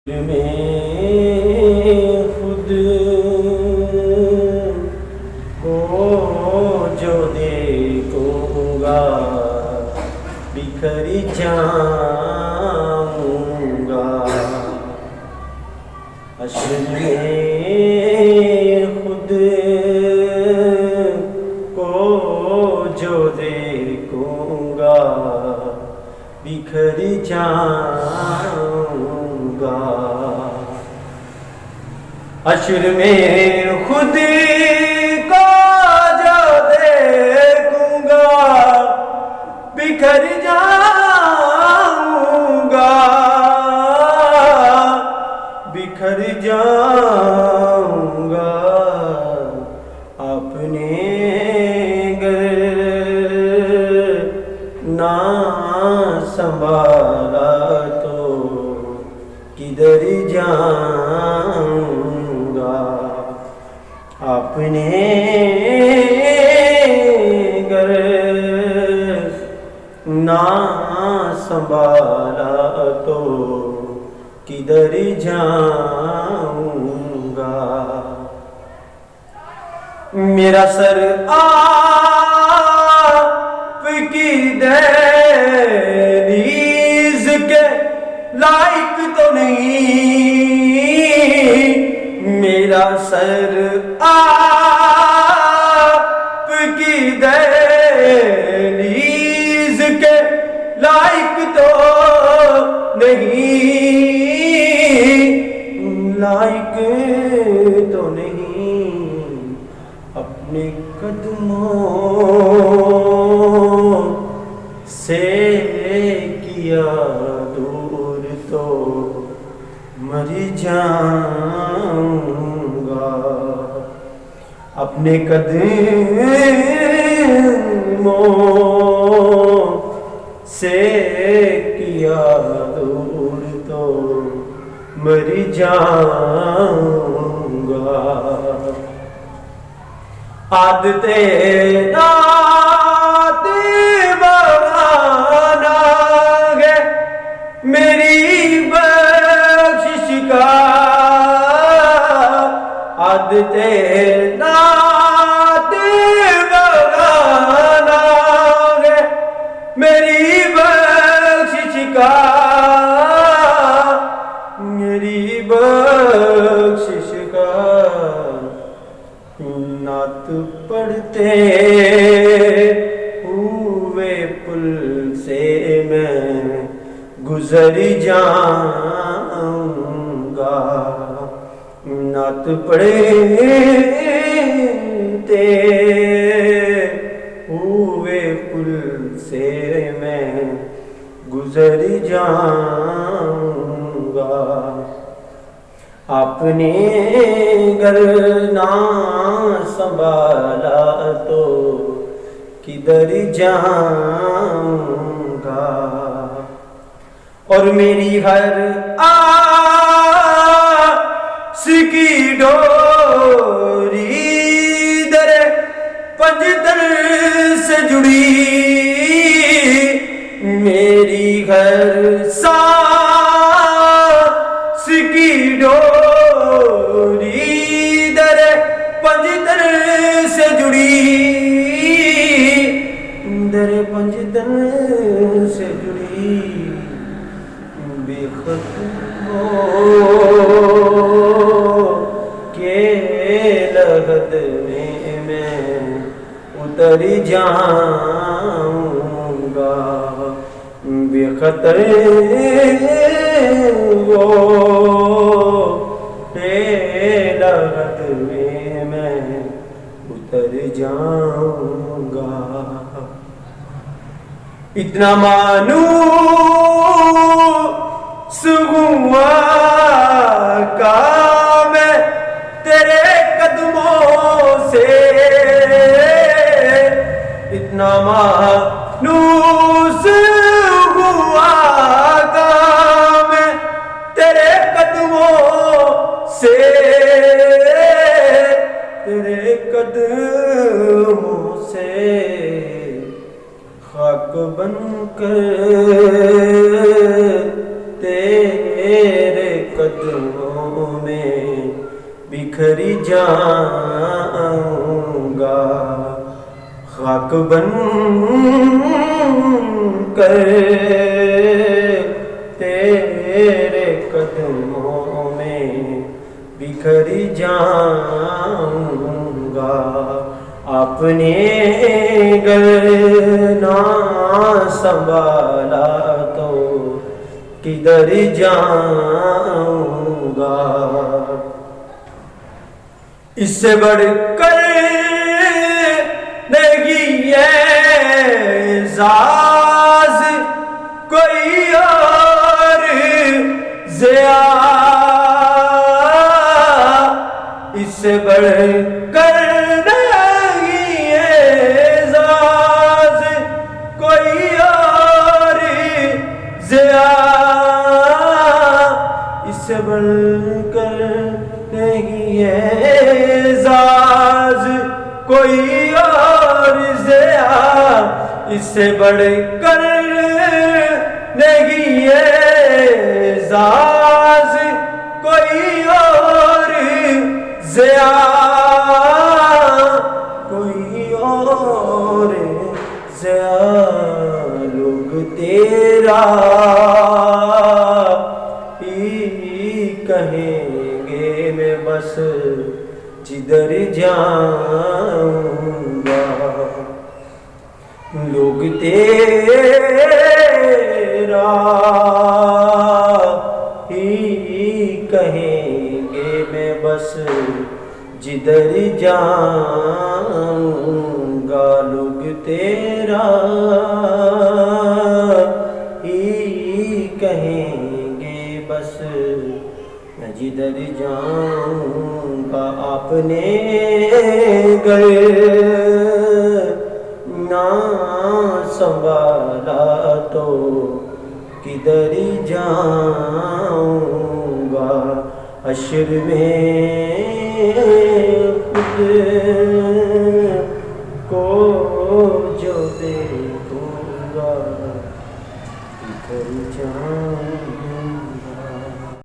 میں خود کو جو دیکھوں گا بکھر جاؤں گا، حشر میں خود کو جو دیکھوں گا بکھر جاؤں گا، حشر میں خود کو جو دیکھوں گا بکھر جاؤں گا، بکھر جاؤں گا، اپنے گھر نہ سنبھالا تو کدھر جاؤں گا، اپنے گھر نہ سنبھالا تو کدھر جاؤں گا، میرا سر آپ کی دہلیز کے لائق تو نہیں، میرا سر آپ کی دہلیز کے لائق تو نہیں، لائق تو نہیں، اپنے قدموں سے کیا دور تو مر جاؤں گا، اپنے قدموں سے کیا دور تو مر جاؤں گا، عادت نعت بغانا ہے میری بخشش کا، عادت نعت بغانا ہے میری بخشش کا، میری بخشش کا، نعت پڑھتے ہوئے پل سے میں گزر جاؤں گا، نعت پڑھتے ہوئے پل سے میں گزر جاؤں گا، اپنے گھر نہ سنبھالا تو کدھر جاؤں گا، اور میری ہر آس کی ڈوری در پنجتن سے جڑی، میری ہر سانس کی ڈوری در پنجتن سے جڑی، در پنجتن سے جڑی، بے ختموں کے لحد میں اتر جاؤں گا، بے خطر وہ لحد میں اتر جاؤں گا، اتنا مانوس ہوا کا میں تیرے قدموں سے، اتنا مانوس ہوا کا میں تیرے قدموں سے، تیرے قدموں سے خاک بن کر تیرے قدموں میں بکھری جاؤں گا، خاک بن کر تیرے قدموں میں بکھری جاؤں گا، آپ نے گر نہ سنبھالا تو کدھر جاؤں گا۔ اس سے بڑھ کر نہیں اعزاز کوئی اور ضیا، اس سے بڑھ کر نہیں اعزاز کوئی اور ضیا، اس سے بڑھ کر نہیں اعزاز کوئی اور ضیا، اس سے بڑھ کر نہیں اعزاز کوئی اور ضیا، کوئی اور ضیا۔ لوگ تیرا ہی کہیں گے، میں بس جدھر جاؤں گا، لوگ تیرا ہی کہیں گے، میں بس جدھر جاؤں گا، لوگ تیرا ہی کہیں گے، بس میں جدھر جاؤں گا۔ آپ نے گر نہ سنبھالا تو کدھر جاؤں گا، حشر میں خود کو جو دیکھوں گا کدھر جاؤں گا۔